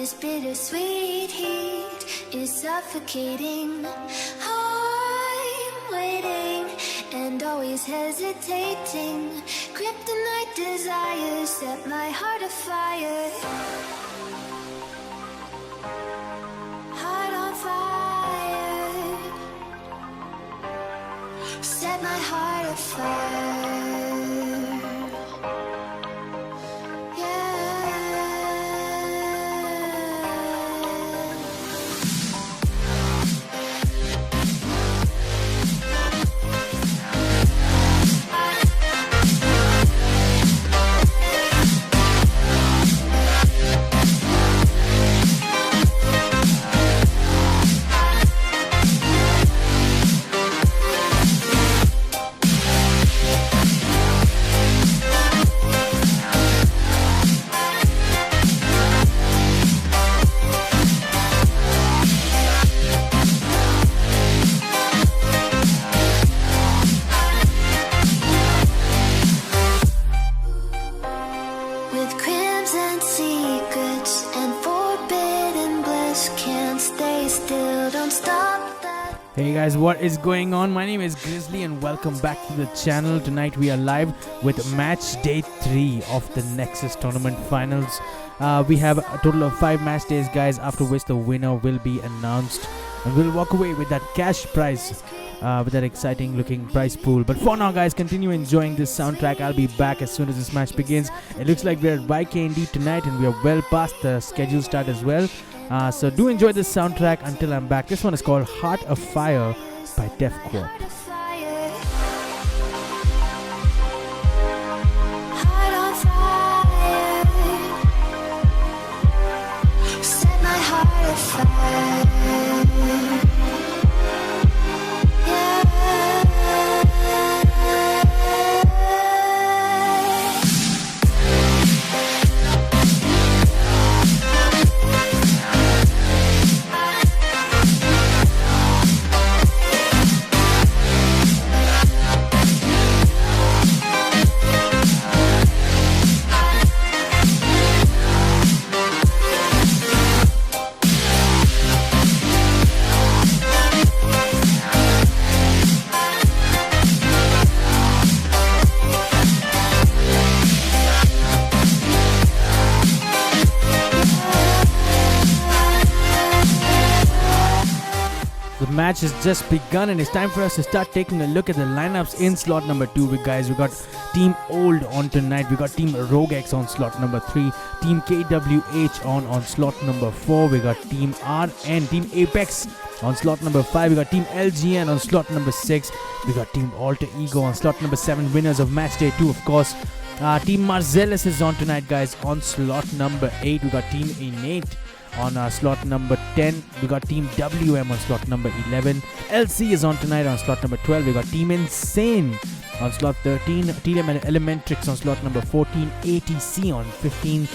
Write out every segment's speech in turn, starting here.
This bittersweet heat is suffocating. I'm waiting and always hesitating. Kryptonite desires set my heart afire. Heart on fire. Set my heart afire. Hey guys, what is going on? My name is Grizzly and welcome back to the channel. Tonight we are live with match day 3 of the Nexus tournament finals. We have a total of 5 match days, guys, after which the winner will be announced and we'll walk away with that cash prize, with that exciting looking prize pool. But for now, guys, continue enjoying this soundtrack. I'll be back as soon as this match begins. It looks like we're at IGNT tonight and we are well past the schedule start as well. So do enjoy this soundtrack until I'm back. This one is called Heart of Fire by Def Quad. Set my heart afire. The match has just begun and it's time for us to start taking a look at the lineups in slot number 2. Guys, we got Team Old on tonight. We got Team Rogex on slot number 3. Team KWH on slot number 4. We got Team RN, Team Apex on slot number 5. We got Team LGN on slot number 6. We got Team Alter Ego on slot number 7. Winners of match day 2, of course. Team Marcellus is on tonight, guys, on slot number 8. We got Team Innate on slot number 10. We got Team WM on slot number 11. LC is on tonight on slot number 12. We got Team Insane on slot 13. TLM Elementrix on slot number 14. ATC on 15.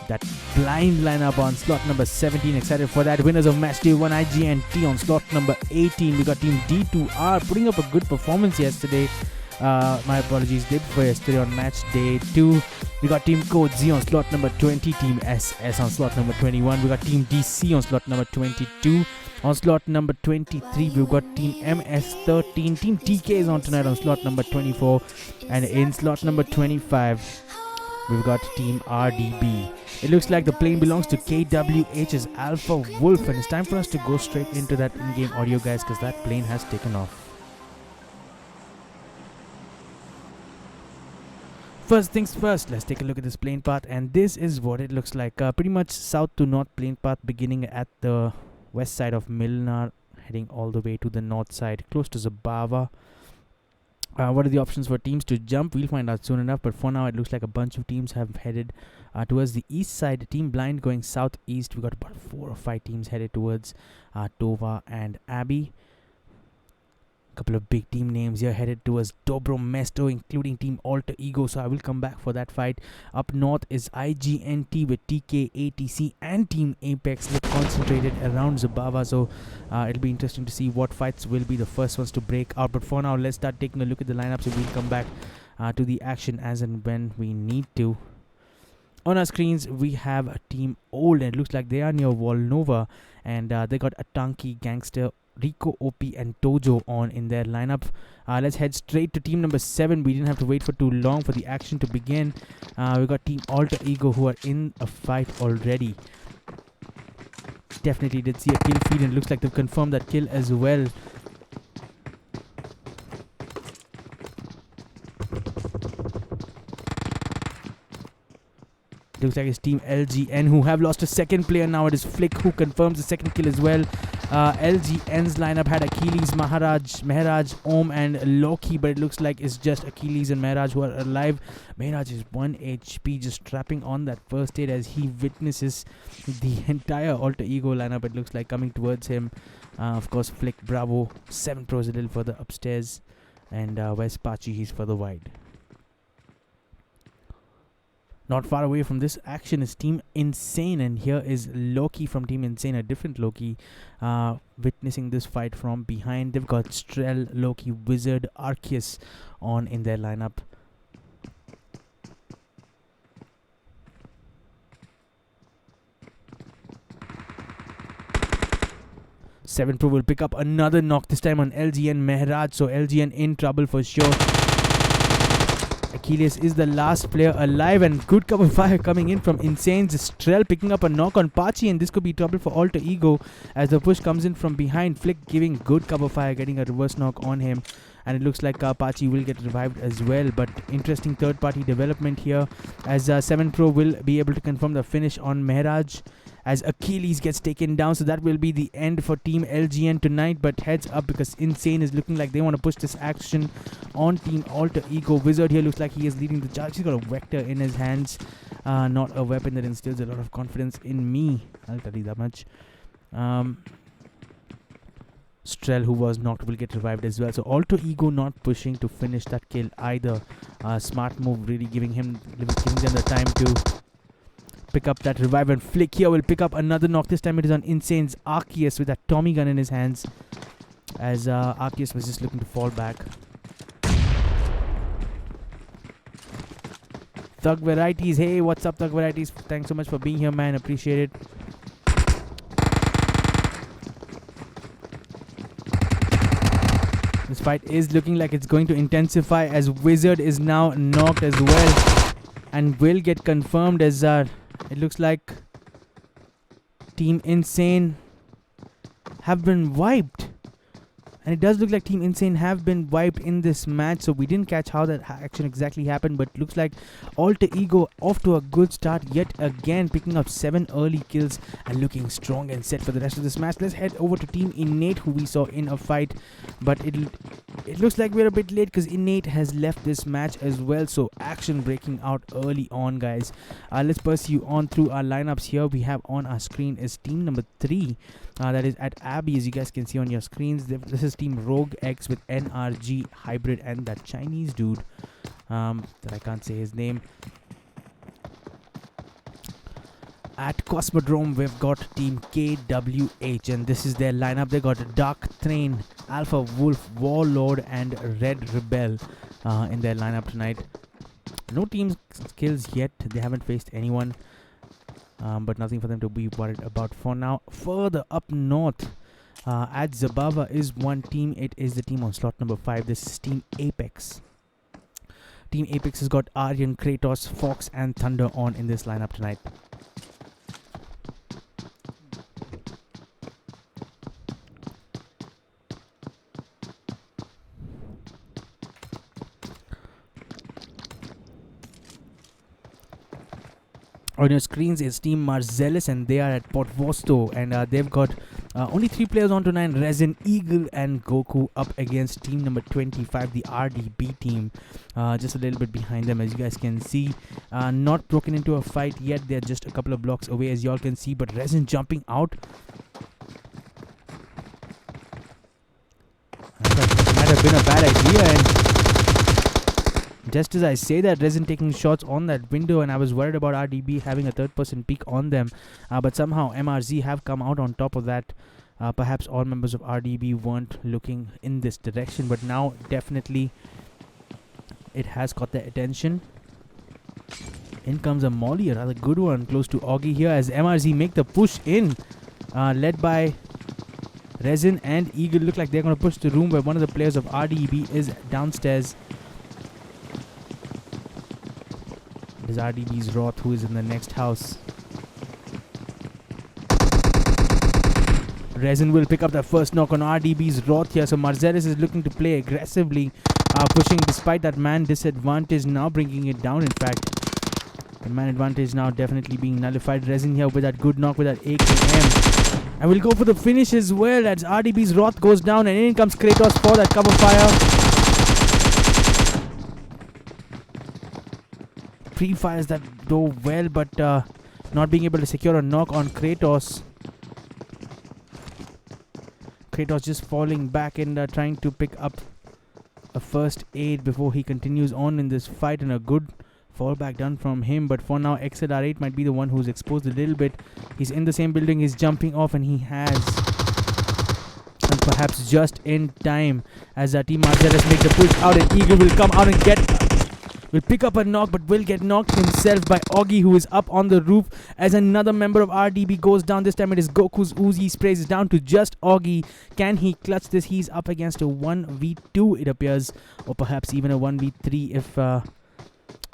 That blind lineup on slot number 17. Excited for that. Winners of match day 1, IGNT on slot number 18. We got Team D2R putting up a good performance yesterday. My apologies, day before yesterday on match day 2. We got Team Code Z on slot number 20, Team SS on slot number 21. We got Team DC on slot number 22. On slot number 23, we've got Team MS13. Team TK is on tonight on slot number 24. And in slot number 25, we've got Team RDB. It looks like the plane belongs to KWH's Alpha Wolf, and it's time for us to go straight into that in-game audio, guys, because that plane has taken off. First things first, let's take a look at this plane path, and this is what it looks like. Pretty much south to north plane path, beginning at the west side of Milnar, heading all the way to the north side, close to Zabava. What are the options for teams to jump? We'll find out soon enough, but for now it looks like a bunch of teams have headed towards the east side. Team Blind going southeast. We got about 4 or 5 teams headed towards Tova and Abbey. Couple of big team names here headed towards Dobro Mesto, including Team Alter Ego, so I will come back for that fight. Up north is IGNT with TK, ATC and Team Apex. Look concentrated around Zabava, so it'll be interesting to see what fights will be the first ones to break out. But for now, let's start taking a look at the lineups, and we'll come back to the action as and when we need to. On our screens, we have a team old, and it looks like they are near Volnova, and they got Atanki, Gangster, Rico, OP, and Tojo on in their lineup. Let's head straight to team number 7. We didn't have to wait for too long for the action to begin. We got Team Alter Ego, who are in a fight already. Definitely did see a kill feed, and looks like they've confirmed that kill as well. Looks like it's Team LGN, who have lost a second player now. It is Flick who confirms the second kill as well. LGN's lineup had Achilles, Mehraj, Om, and Loki, but it looks like it's just Achilles and Mehraj who are alive. Mehraj is 1 HP, just trapping on that first aid as he witnesses the entire Alter Ego lineup, it looks like, coming towards him. Of course, Flick, Bravo, 7 Pros a little further upstairs, and where's Pachi? He's further wide. Not far away from this action is Team Insane, and here is Loki from Team Insane, a different Loki, witnessing this fight from behind. They've got Strel, Loki, Wizard, Arceus on in their lineup. Seven Pro will pick up another knock, this time on LGN Mehraj, so LGN in trouble for sure. Achilles is the last player alive, and good cover fire coming in from Insane's Strel, picking up a knock on Pachi, and this could be trouble for Alter Ego as the push comes in from behind. Flick giving good cover fire, getting a reverse knock on him, and it looks like Pachi will get revived as well. But interesting third party development here as 7 Pro will be able to confirm the finish on Mehraj as Achilles gets taken down. So that will be the end for Team LGN tonight, but heads up because Insane is looking like they want to push this action on Team Alter Ego. Wizard here looks like he is leading the charge. He's got a Vector in his hands, not a weapon that instills a lot of confidence in me, I'll tell you that much. Strel, who was knocked, will get revived as well. So Alter Ego not pushing to finish that kill either. Smart move, really giving them the time to pick up that revive, and Flick here will pick up another knock. This time it is on Insane's Arceus with that Tommy gun in his hands as Arceus was just looking to fall back. Thug Varieties, hey, what's up Thug Varieties? Thanks so much for being here, man, appreciate it. This fight is looking like it's going to intensify as Wizard is now knocked as well and will get confirmed as it looks like Team Insane have been wiped. And it does look like Team Insane have been wiped in this match, so we didn't catch how that action exactly happened, but looks like Alter Ego off to a good start yet again, picking up 7 early kills and looking strong and set for the rest of this match. Let's head over to Team Innate, who we saw in a fight, but it looks like we're a bit late because Innate has left this match as well, so action breaking out early on, guys. Let's pursue on through our lineups here. We have on our screen is team number 3, that is at Abbey, as you guys can see on your screens. This is Team Rogue X with NRG, Hybrid, and that Chinese dude that I can't say his name. At Cosmodrome, we've got Team KWH, and this is their lineup. They got Dark Train, Alpha Wolf, Warlord, and Red Rebel in their lineup tonight. No team kills yet. They haven't faced anyone, but nothing for them to be worried about for now. Further up north, at Zabava is one team. It is the team on slot number 5. This is Team Apex. Team Apex has got Aryan, Kratos, Fox, and Thunder on in this lineup tonight. On your screens is Team Marcellus, and they are at Port Vosto, and they've got only 3 players on to 9, Resin, Eagle, and Goku up against team number 25, the RDB team, just a little bit behind them, as you guys can see. Not broken into a fight yet, they're just a couple of blocks away, as y'all can see, but Resin jumping out. That might have been a bad idea, and just as I say that, Resin taking shots on that window, and I was worried about RDB having a third-person peek on them, but somehow MRZ have come out on top of that. Perhaps all members of RDB weren't looking in this direction, but now definitely it has got their attention. In comes a molly, a rather good one, close to Augie here as MRZ make the push in, led by Resin and Eagle. Look like they're going to push the room where one of the players of RDB is downstairs. It is RDB's Roth who is in the next house. Resin will pick up the first knock on RDB's Roth here. So Marzelis is looking to play aggressively, pushing despite that man disadvantage, now bringing it down. In fact, the man advantage now definitely being nullified. Resin here with that good knock with that AKM. And we'll go for the finish as well as RDB's Roth goes down and in comes Kratos for that cover fire. Pre-fires that though well, but not being able to secure a knock on Kratos. Kratos just falling back and trying to pick up a first aid before he continues on in this fight, and a good fallback done from him. But for now, XLR8 might be the one who's exposed a little bit. He's in the same building, he's jumping off, and he has, and perhaps just in time as Team Marzelis make the push out, and Eagle will come out and will pick up a knock, but will get knocked himself by Augie, who is up on the roof as another member of RDB goes down. This time it is Goku's Uzi sprays down to just Augie. Can he clutch this? He's up against a 1v2 it appears, or perhaps even a 1v3 if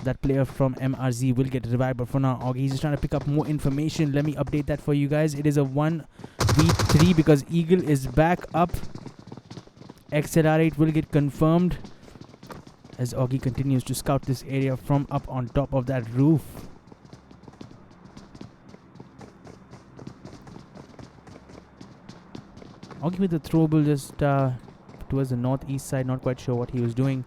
that player from MRZ will get revived. But for now, Augie is just trying to pick up more information. Let me update that for you guys. It is a 1v3 because Eagle is back up. XLR8 will get confirmed as Augie continues to scout this area from up on top of that roof. Augie with the throwable just towards the northeast side, not quite sure what he was doing.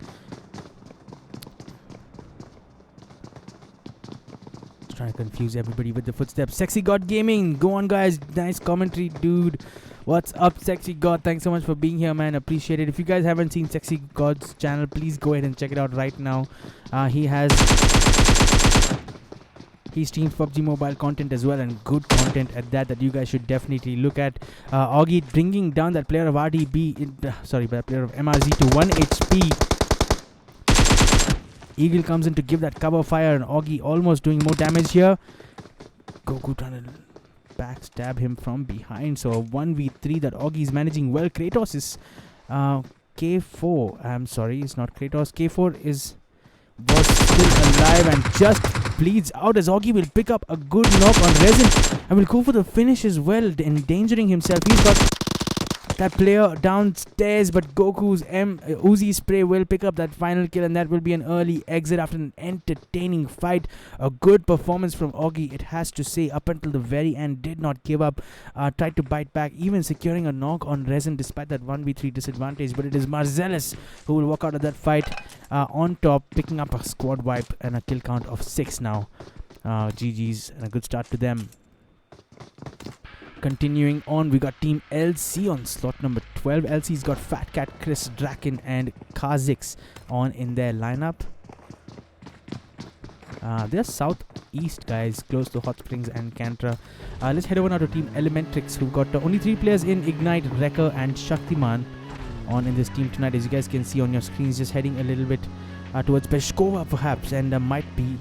Trying to confuse everybody with the footsteps. Sexy God Gaming, go on guys, nice commentary dude. What's up Sexy God, thanks so much for being here man, appreciate it. If you guys haven't seen Sexy God's channel, please go ahead and check it out right now. He streams PUBG Mobile content as well, and good content at that you guys should definitely look at. Augie bringing down that player of RDB, that player of MRZ to 1 HP. Eagle comes in to give that cover fire, and Augie almost doing more damage here. Goku trying to backstab him from behind. So a 1v3 that Augie is managing well. Kratos is K4. I'm sorry, it's not Kratos. K4 was still alive and just bleeds out as Augie will pick up a good knock on Resin and will go for the finish as well, endangering himself. He's got that player downstairs, but Goku's Uzi spray will pick up that final kill, and that will be an early exit after an entertaining fight. A good performance from Augie, it has to say, up until the very end, did not give up, tried to bite back, even securing a knock on Resin despite that 1v3 disadvantage. But it is Marzelis who will walk out of that fight on top, picking up a squad wipe and a kill count of 6 now. GG's and a good start to them. Continuing on, we got Team LC on slot number 12. LC's got Fat Cat, Chris, Draken, and Kha'Zix on in their lineup. They're southeast, guys, close to Hot Springs and Kantra. Let's head over now to Team Elementrix, who've got only 3 players in Ignite, Wrecker, and Shaktiman on in this team tonight. As you guys can see on your screens, just heading a little bit towards Peshkova, perhaps, and might be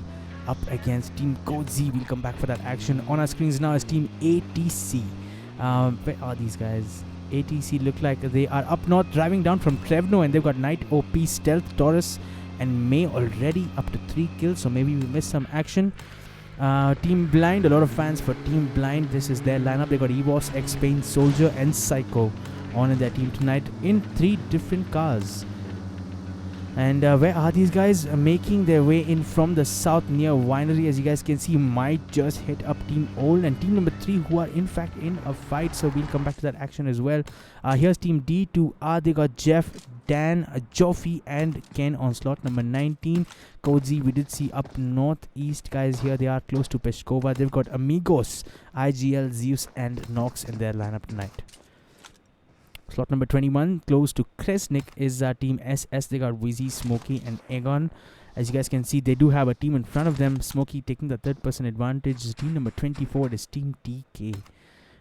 up against Team Kodzi. We'll come back for that action. On our screens now is Team ATC. Where are these guys? ATC look like they are up north, driving down from Trevno, and they've got Knight, OP, Stealth, Taurus, and May already up to 3 kills, so maybe we missed some action. Team Blind, a lot of fans for Team Blind. This is their lineup. They got EVOS, X-Pain, Soldier, and Psycho on in their team tonight in 3 different cars. And where are these guys? Making their way in from the south near Winery. As you guys can see, might just hit up Team Old and Team number 3, who are in fact in a fight. So we'll come back to that action as well. Here's Team D2R. They got Jeff, Dan, Joffy, and Ken on slot number 19. Kodzi, we did see up northeast, guys. Here they are close to Peshkova. They've got Amigos, IGL, Zeus, and Nox in their lineup tonight. Slot number 21, close to Kresnik, is Team SS. They got Wizzy, Smokey, and Egon. As you guys can see, they do have a team in front of them. Smokey taking the third person advantage. Team number 24 is Team TK.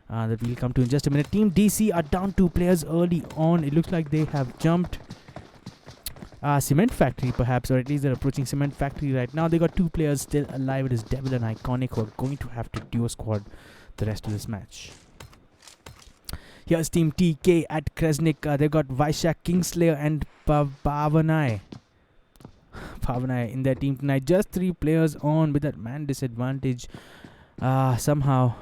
That we'll come to in just a minute. Team DC are down 2 players early on. It looks like they have jumped. Cement Factory perhaps, or at least they're approaching Cement Factory right now. They got 2 players still alive. It is Devil and Iconic who are going to have to duo squad the rest of this match. Here's Team TK at Kresnik. They've got Vaishak, Kingslayer and Pavanai in their team tonight. Just 3 players on with that man disadvantage somehow.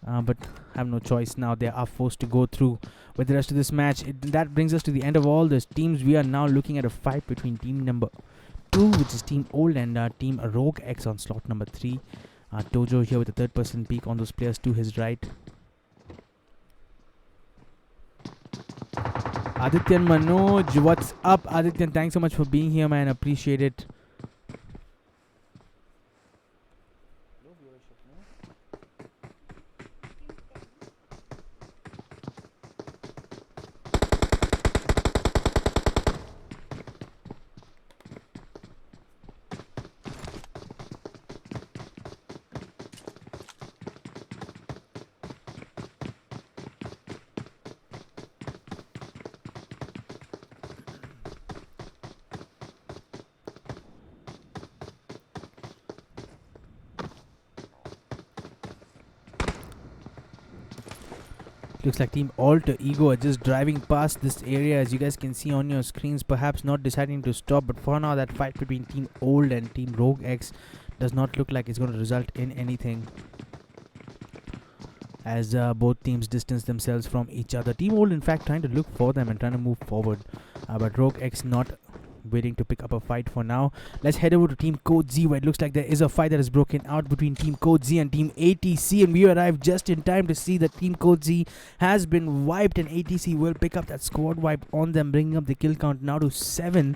But have no choice now. They are forced to go through with the rest of this match. That brings us to the end of all the teams. We are now looking at a fight between team number 2, which is Team Old, and Team Rogue X on slot number 3. Tojo here with a third-person peek on those players to his right. Adityan Manoj, what's up, Adityan? Thanks so much for being here, man. Appreciate it. Looks like Team Alter Ego are just driving past this area, as you guys can see on your screens, perhaps not deciding to stop. But for now, that fight between Team Old and Team Rogue X does not look like it's going to result in anything, as both teams distance themselves from each other. Team Old, in fact, trying to look for them and trying to move forward, but Rogue X not waiting to pick up a fight for now. Let's head over to Team Code Z, where it looks like there is a fight that has broken out between Team Code Z and Team ATC, and we arrive just in time to see that Team Code Z has been wiped, and ATC will pick up that squad wipe on them, bringing up the kill count now to 7.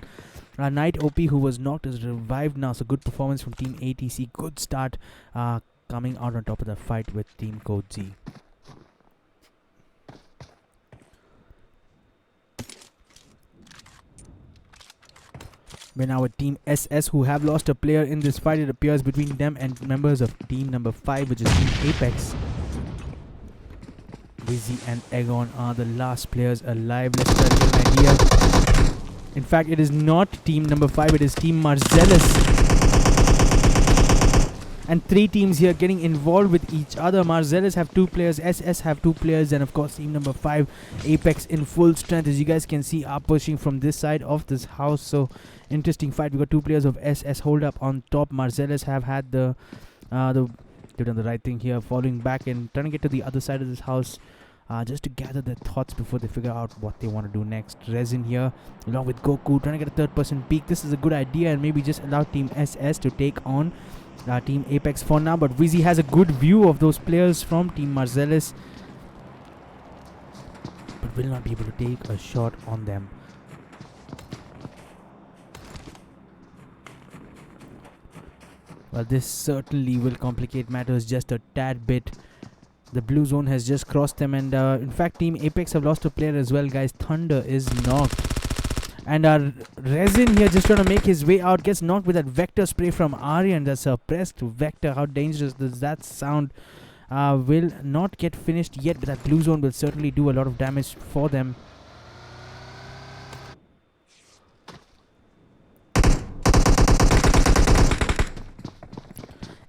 Knight OP, who was knocked, is revived now, so good performance from Team ATC. Good start coming out on top of the fight with Team Code Z. We're now with Team SS, who have lost a player in this fight. It appears between them and members of team number 5, which is Team Apex. Wizzy and Egon are the last players alive. Let's try to get an idea. In fact, it is not team number 5, it is Team Marcellus. And 3 teams here getting involved with each other. Marcellus have 2 players, SS have 2 players, and of course team number 5, Apex in full strength, as you guys can see, are pushing from this side of this house. So interesting fight. We got 2 players of SS hold up on top. Marcellus have had they've done the right thing here, falling back and trying to get to the other side of this house, just to gather their thoughts before they figure out what they want to do next. Resin here along with Goku trying to get a third-person peek. This is a good idea, and maybe just allow Team SS to take on Team Apex for now. But Wizzy has a good view of those players from Team Marcellus, but will not be able to take a shot on them. Well, this certainly will complicate matters just a tad bit. The blue zone has just crossed them, and in fact Team Apex have lost a player as well, guys. Thunder is knocked, and Resin here just trying to make his way out, gets knocked with that vector spray from Aryan. That's a pressed vector. How dangerous does that sound? Will not get finished yet, but that blue zone will certainly do a lot of damage for them.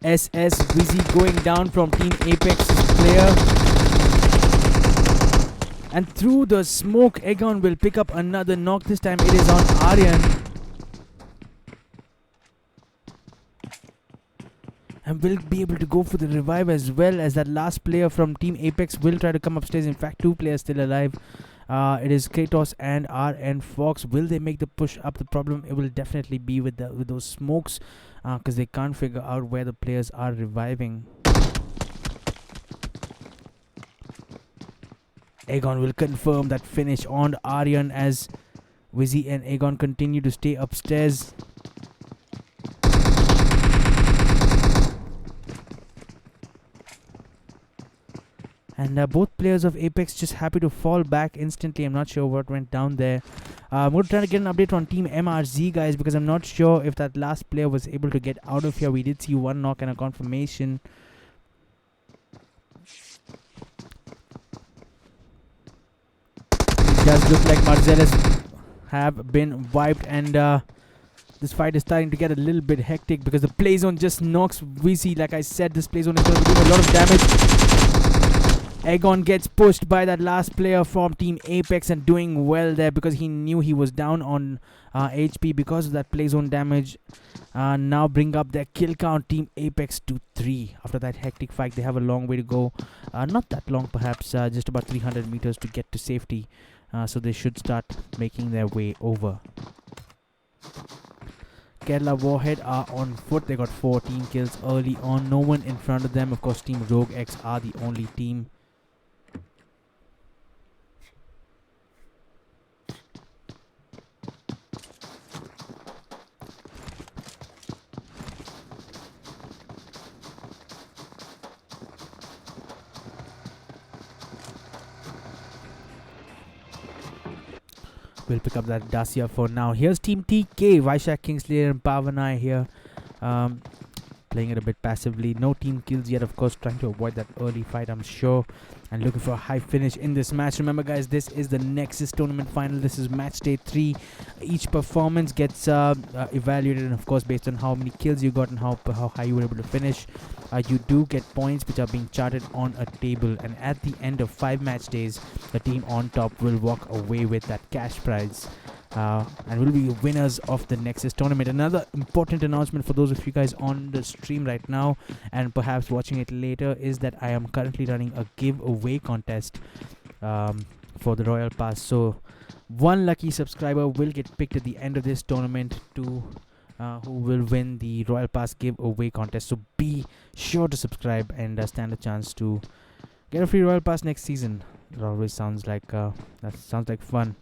SS Wizzy going down from Team Apex's player, and through the smoke, Egon will pick up another knock. This time it is on Aryan, and will be able to go for the revive as well, as that last player from Team Apex will try to come upstairs. In fact, 2 players still alive. It is Kratos and RN Fox. Will they make the push up? The problem, it will definitely be with those smokes, because they can't figure out where the players are reviving. Egon will confirm that finish on Aryan, as Wizzy and Egon continue to stay upstairs. And both players of Apex just happy to fall back instantly. I'm not sure what went down there. I'm going to try to get an update on Team MRZ, guys, because I'm not sure if that last player was able to get out of here. We did see 1 knock and a confirmation. does look like Marcellus have been wiped, and this fight is starting to get a little bit hectic because the play zone just knocks VC. Like I said, this play zone is going to be doing a lot of damage. Egon gets pushed by that last player from Team Apex and doing well there because he knew he was down on HP because of that play zone damage. Now bring up their kill count, Team Apex to 3. After that hectic fight, they have a long way to go. Not that long, perhaps just about 300 meters to get to safety. So they should start making their way over. Kerala Warhead are on foot. They got 14 kills early on. No one in front of them. Of course, Team Rogue X are the only team. We'll pick up that Dacia for now. Here's Team TK, Vaishak, Kingslayer and Pavanai here. Playing it a bit passively. No team kills yet, of course, trying to avoid that early fight, I'm sure. And looking for a high finish in this match. Remember, guys, this is the Nexus tournament final. This is match day 3. Each performance gets evaluated, and of course, based on how many kills you got and how high you were able to finish. You do get points which are being charted on a table, and at the end of 5 match days, the team on top will walk away with that cash prize. And will be winners of the Nexus tournament. Another important announcement for those of you guys on the stream right now and perhaps watching it later is that I am currently running a giveaway contest for the Royal Pass. So one lucky subscriber will get picked at the end of this tournament to who will win the Royal Pass giveaway contest. So be sure to subscribe and stand a chance to get a free Royal Pass next season. It always sounds like fun.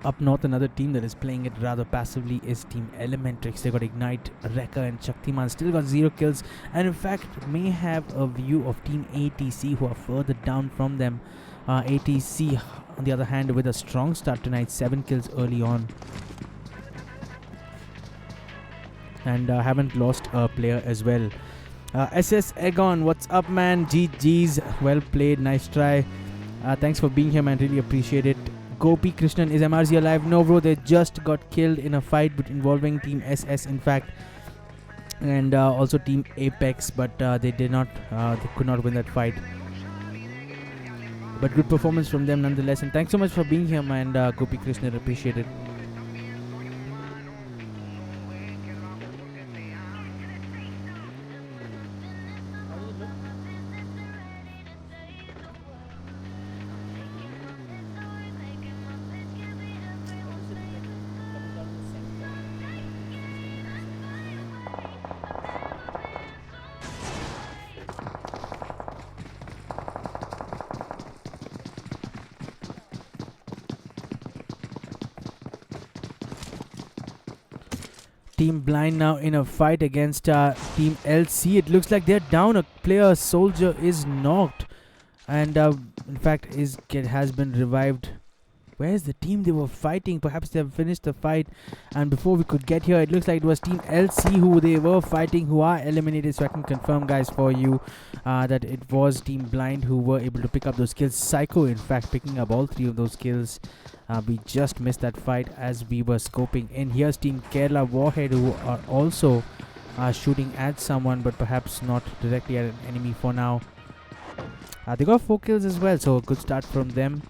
Up north, another team that is playing it rather passively is Team Elementrix. They got Ignite, Rekka and Shaktiman. Still got 0 kills. And in fact, may have a view of Team ATC who are further down from them. ATC, on the other hand, with a strong start tonight. 7 kills early on. And haven't lost a player as well. SS Egon, what's up, man? GG's. Well played. Nice try. Thanks for being here, man. Really appreciate it. Gopi Krishnan, is MRZ alive? No, bro, they just got killed in a fight involving Team SS, in fact, and also Team Apex, but they could not win that fight. But good performance from them nonetheless, and thanks so much for being here, man. Gopi Krishnan, appreciate it. Team Blind now in a fight against Team LC. It looks like they're down. A player, Soldier, is knocked, and in fact has been revived. Where's the team they were fighting? Perhaps they have finished the fight, and before we could get here, it looks like it was Team LC who they were fighting, who are eliminated. So I can confirm, guys, for you that it was Team Blind who were able to pick up those kills. Psycho, in fact, picking up all 3 of those kills. We just missed that fight as we were scoping in. Here's Team Kerala Warhead, who are also shooting at someone, but perhaps not directly at an enemy for now. They got 4 kills as well, so a good start from them.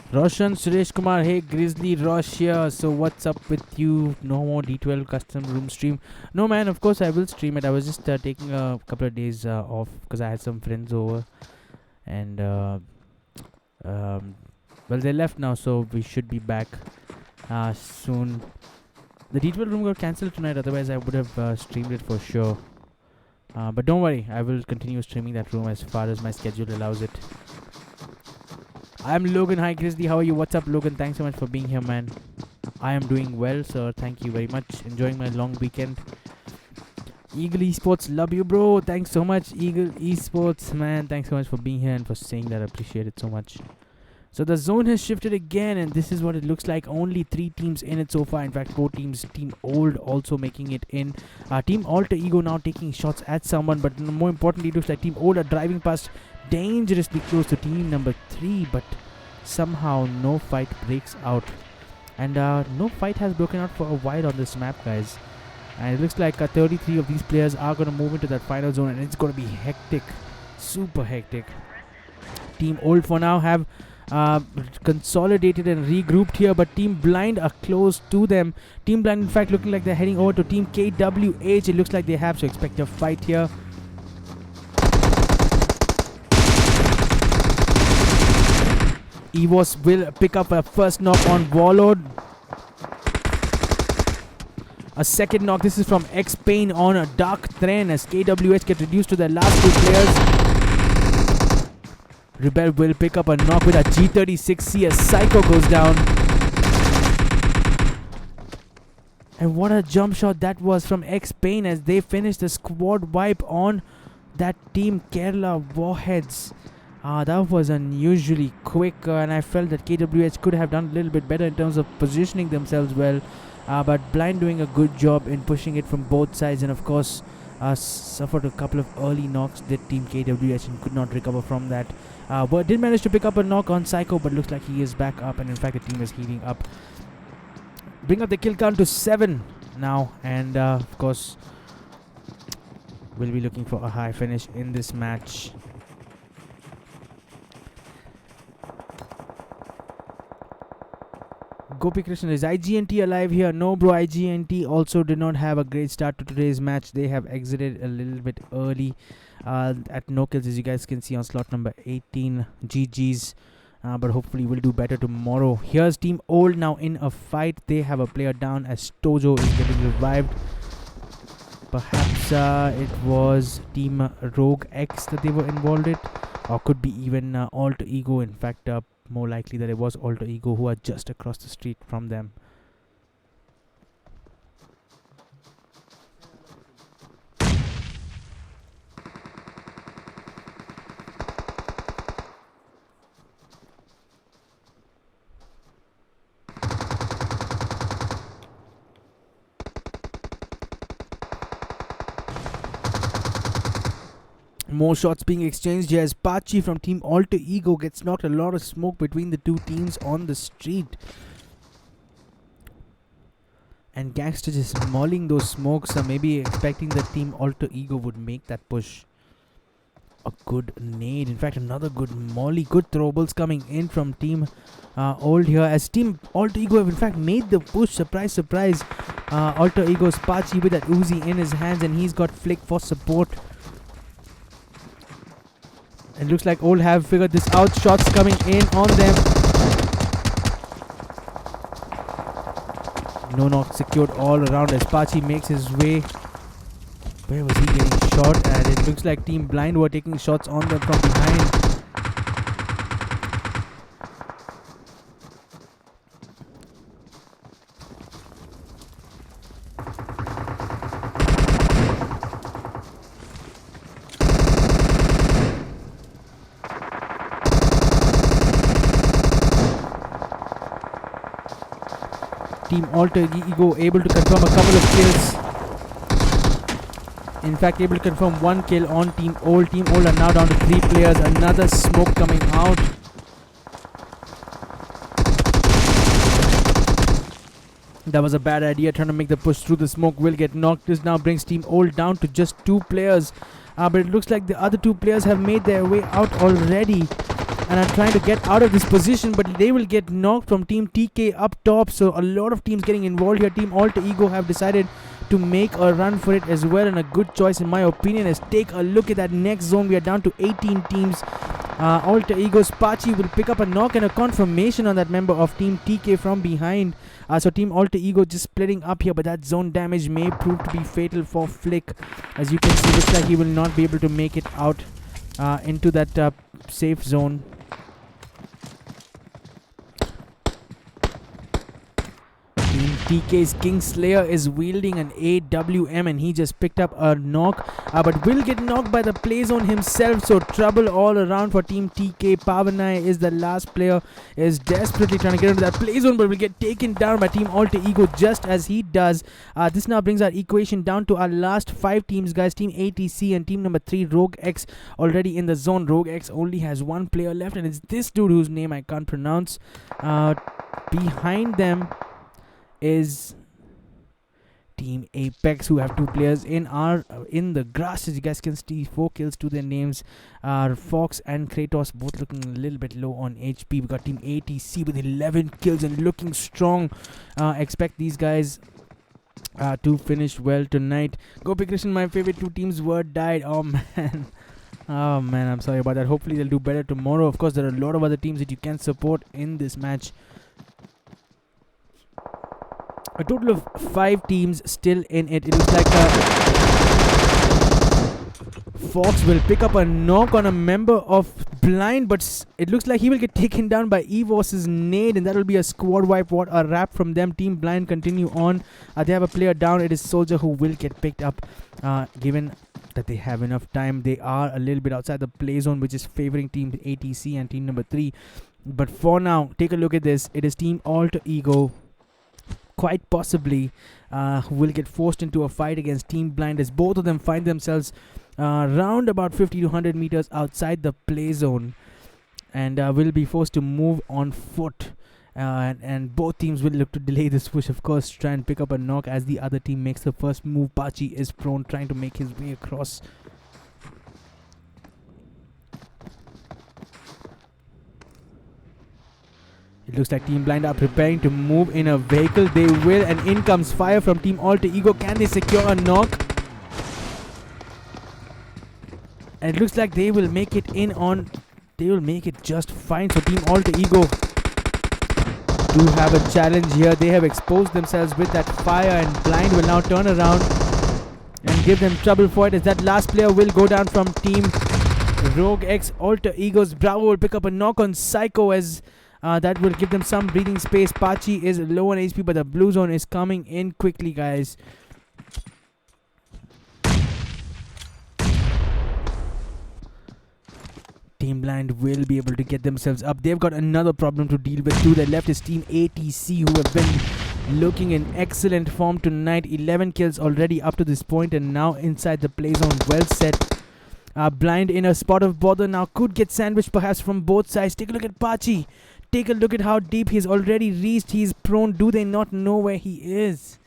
Roshan, Suresh Kumar, hey Grizzly, Rosh here. So what's up with you? No more D12 custom room stream? No, man, of course I will stream it. I was just taking a couple of days off because I had some friends over, and well, they left now, so we should be back soon. The D12 room got cancelled tonight, otherwise I would have streamed it for sure. But don't worry, I will continue streaming that room as far as my schedule allows it. I'm Logan. Hi Grizzly, how are you? What's up, Logan? Thanks so much for being here, man. I am doing well, sir. Thank you very much. Enjoying my long weekend. Eagle Esports, love you, bro. Thanks so much, Eagle Esports, man. Thanks so much for being here and for saying that. I appreciate it so much. So the zone has shifted again, and this is what it looks like. Only 3 teams in it so far. In fact, 4 teams. Team Old also making it in. Team Alter Ego now taking shots at someone, but more importantly, it looks like Team Old are driving past dangerously close to team number 3, but somehow no fight breaks out. And no fight has broken out for a while on this map, guys. And it looks like 33 of these players are going to move into that final zone, and it's going to be hectic. Super hectic. Team Old for now have consolidated and regrouped here, but Team Blind are close to them. Team Blind, in fact, looking like they're heading over to Team KWH. It looks like they have, so expect a fight here. EVOS will pick up a first knock on Warlord. A second knock. This is from X-Pain on a Dark Thread as KWH get reduced to their last 2 players. Rebel will pick up a knock with a G36C as Psycho goes down. And what a jump shot that was from X-Pain as they finished the squad wipe on that Team Kerala Warheads. That was unusually quick, and I felt that KWH could have done a little bit better in terms of positioning themselves well. But Blind doing a good job in pushing it from both sides, and of course suffered a couple of early knocks did Team KWH and could not recover from that. But did manage to pick up a knock on Psycho, but looks like he is back up, and in fact the team is healing up. Bring up the kill count to 7 now, and of course we'll be looking for a high finish in this match. Gopi Krishnan, is IGNT alive here? No, bro. IGNT also did not have a great start to today's match. They have exited a little bit early at no kills, as you guys can see on slot number 18. GG's. But hopefully we'll do better tomorrow. Here's Team Old now in a fight. They have a player down as Tojo is getting revived. Perhaps it was Team Rogue X that they were involved in, or could be even Alter Ego. In fact, more likely that it was Alter Ego who are just across the street from them. More shots being exchanged here as Pachi from Team Alter Ego gets knocked. A lot of smoke between the 2 teams on the street. And Gangster just mauling those smokes, maybe expecting that Team Alter Ego would make that push. A good nade, in fact another good molly. Good throwables coming in from Team Old here as Team Alter Ego have in fact made the push. Surprise, surprise. Alter Ego's Pachi with that Uzi in his hands, and he's got Flick for support. It looks like Old have figured this out. Shots coming in on them. No knock secured all around as Pachi makes his way. Where was he getting shot? And it looks like Team Blind were taking shots on them from behind. Team Alter Ego able to confirm a couple of kills. In fact, able to confirm 1 kill on Team Old. Team Old are now down to 3 players. Another smoke coming out. That was a bad idea. Trying to make the push through the smoke will get knocked. This now brings Team Old down to just 2 players. But it looks like the other 2 players have made their way out already and are trying to get out of this position, but they will get knocked from Team TK up top. So a lot of teams getting involved here. Team Alter Ego have decided to make a run for it as well, and a good choice in my opinion is take a look at that next zone. We are down to 18 teams. Alter Ego's Pachi will pick up a knock and a confirmation on that member of Team TK from behind. So Team Alter Ego just splitting up here, but that zone damage may prove to be fatal for Flick. As you can see, looks like he will not be able to make it out into that safe zone. Team TK's Kingslayer is wielding an AWM and he just picked up a knock, but will get knocked by the play zone himself, so trouble all around for Team TK. Pavanai is the last player, is desperately trying to get into that play zone, but will get taken down by Team Alter Ego just as he does. This now brings our equation down to our last 5 teams, guys. Team ATC and team number 3 Rogue X already in the zone. Rogue X only has 1 player left, and it's this dude whose name I can't pronounce. Behind them is Team Apex, who have 2 players in the grass. As you guys can see, 4 kills to their names. Fox and Kratos both looking a little bit low on HP. We got Team ATC with 11 kills and looking strong. Expect these guys to finish well tonight. Go Pick Christian, my favorite 2 teams were died. Oh man. Oh man, I'm sorry about that. Hopefully they'll do better tomorrow. Of course, there are a lot of other teams that you can support in this match. A total of 5 teams still in it. It looks like Fox will pick up a knock on a member of Blind, but it looks like he will get taken down by Evos's nade, and that will be a squad wipe. What a wrap from them. Team Blind continue on. They have a player down. It is Soldier who will get picked up, given that they have enough time. They are a little bit outside the play zone, which is favoring Team ATC and team number 3. But for now, take a look at this. It is Team Alter Ego, quite possibly, who will get forced into a fight against Team Blind, as both of them find themselves round about 50 to 100 meters outside the play zone, and will be forced to move on foot. And both teams will look to delay this push, of course, try and pick up a knock as the other team makes the first move. Pachi is prone, trying to make his way across. It looks like Team Blind are preparing to move in a vehicle. They will, and in comes fire from Team Alter Ego. Can they secure a knock? And it looks like they will make it in on. They will make it just fine. So Team Alter Ego do have a challenge here. They have exposed themselves with that fire, and Blind will now turn around and give them trouble for it, as that last player will go down from Team Rogue X. Alter Ego's Bravo will pick up a knock on Psycho, as that will give them some breathing space. Pachi is low on HP, but the blue zone is coming in quickly, guys. Team Blind will be able to get themselves up. They've got another problem to deal with. To their left is Team ATC, who have been looking in excellent form tonight. 11 kills already up to this point, and now inside the play zone. Well set. Blind in a spot of bother now. Could get sandwiched perhaps from both sides. Take a look at Pachi. Take a look at how deep he's already reached. He's prone. Do they not know where he is?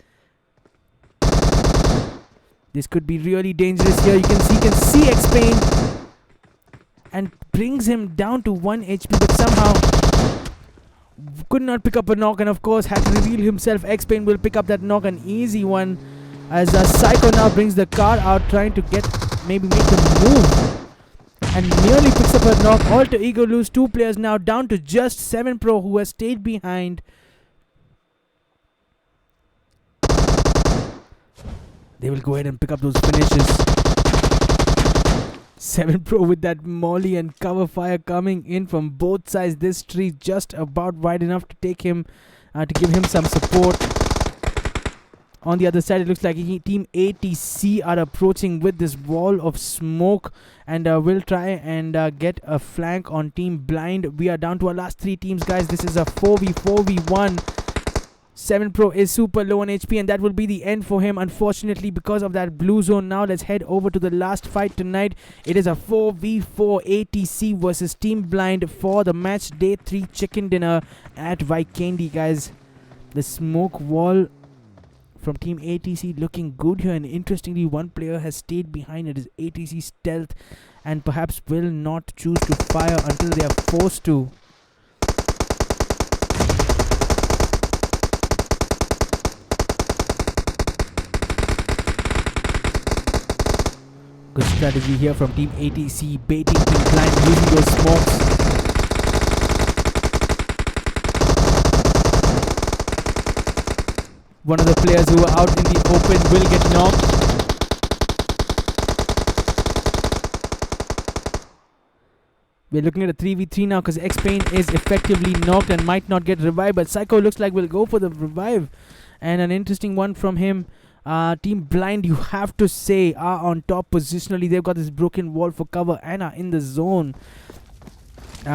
This could be really dangerous here. You can see X-Pain, and brings him down to 1 HP, but somehow could not pick up a knock, and of course had to reveal himself. X-Pain will pick up that knock, an easy one, as Psycho now brings the car out, trying to maybe make the move, and nearly picks up a knock. Alter Ego lose 2 players now, down to just 7 Pro, who has stayed behind. They will go ahead and pick up those finishes. 7 Pro with that molly and cover fire coming in from both sides. This tree just about wide enough to take him, to give him some support. On the other side, it looks like Team ATC are approaching with this wall of smoke, and will try and get a flank on Team Blind. We are down to our last 3 teams, guys. This is a 4v1. 7 Pro is super low on HP, and that will be the end for him, unfortunately, because of that blue zone. Now let's head over to the last fight tonight. It is a 4v4 ATC versus Team Blind for the match day 3 chicken dinner at Vikendi, guys. The smoke wall from Team ATC looking good here, and interestingly, 1 player has stayed behind. It is ATC Stealth, and perhaps will not choose to fire until they are forced to. Good strategy here from Team ATC, baiting Team Blind, using those smokes. One of the players who are out in the open will get knocked. We're looking at a 3v3 now because X-Pain is effectively knocked and might not get revived, but Psycho looks like will go for the revive. And an interesting one from him. Team Blind, you have to say, are on top positionally. They've got this broken wall for cover and are in the zone.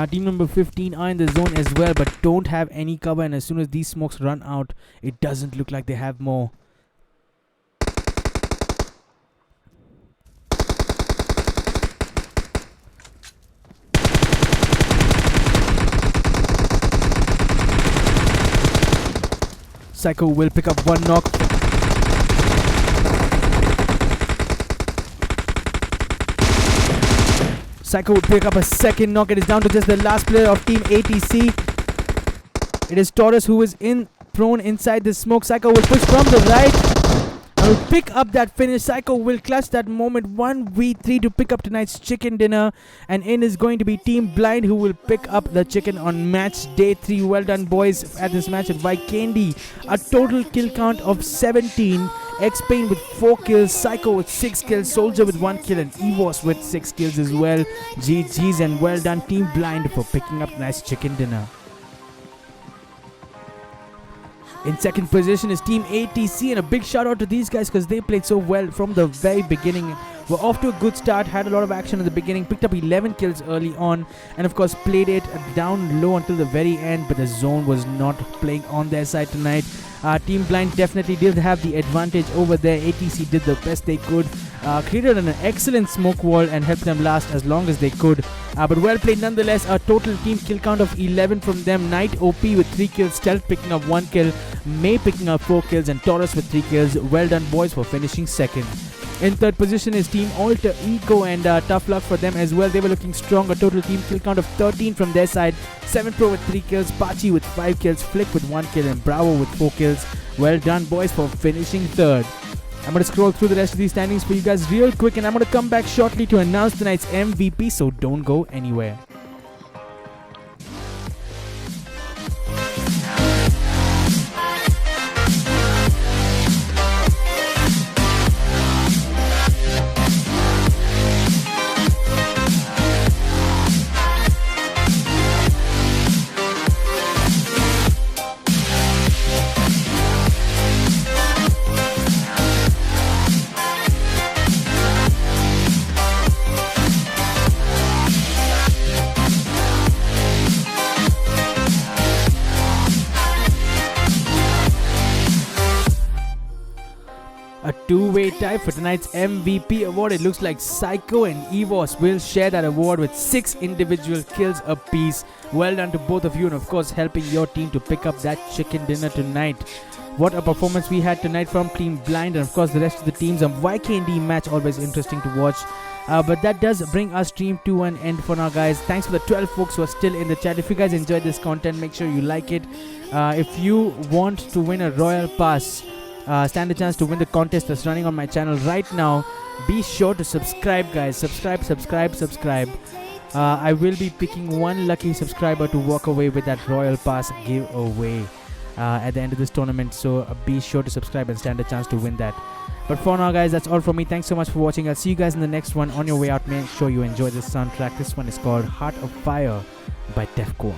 Team number 15 are in the zone as well, but don't have any cover, and as soon as these smokes run out, it doesn't look like they have more. Psycho will pick up one knock. Psycho will pick up a second knock. It is down to just the last player of Team ATC. It is Taurus who is prone inside the smoke. Psycho will push from the right and will pick up that finish. Psycho will clutch that moment. 1v3 to pick up tonight's chicken dinner. And in is going to be Team Blind, who will pick up the chicken on match day 3. Well done, boys, at this match at Candy. A total kill count of 17. X-Pain with 4 kills, Psycho with 6 kills, Soldier with 1 kill, and Evos with 6 kills as well. GG's and well done Team Blind for picking up nice chicken dinner. In second position is Team ATC, and a big shout out to these guys because they played so well from the very beginning. Were off to a good start, had a lot of action in the beginning, picked up 11 kills early on, and of course played it down low until the very end, but the zone was not playing on their side tonight. Team Blind definitely did have the advantage over there. ATC did the best they could, created an excellent smoke wall and helped them last as long as they could. But well played nonetheless. A total team kill count of 11 from them. Knight OP with 3 kills, Stealth picking up 1 kill, May picking up 4 kills, and Taurus with 3 kills. Well done, boys, for finishing second. In third position is Team Alter Ego, and tough luck for them as well. They were looking strong. A total team kill count of 13 from their side. 7 Pro with 3 kills, Pachi with 5 kills, Flick with 1 kill, and Bravo with 4 kills. Well done, boys, for finishing third. I'm going to scroll through the rest of these standings for you guys real quick, and I'm going to come back shortly to announce tonight's MVP, so don't go anywhere. A two-way tie for tonight's MVP award. It looks like Psycho and Evos will share that award with 6 individual kills apiece. Well done to both of you, and of course helping your team to pick up that chicken dinner tonight. What a performance we had tonight from Team Blind, and of course the rest of the teams. YKD match, always interesting to watch. But that does bring our stream to an end for now, guys. Thanks for the 12 folks who are still in the chat. If you guys enjoyed this content, make sure you like it. If you want to win a Royal Pass, stand a chance to win the contest that's running on my channel right now, be sure to subscribe, guys. Subscribe. I will be picking one lucky subscriber to walk away with that Royal Pass giveaway at the end of this tournament, so be sure to subscribe and stand a chance to win that. But for now, guys, that's all from me. Thanks so much for watching. I'll see you guys in the next one. On your way out, make sure you enjoy this soundtrack. This one is called Heart of Fire by Defco.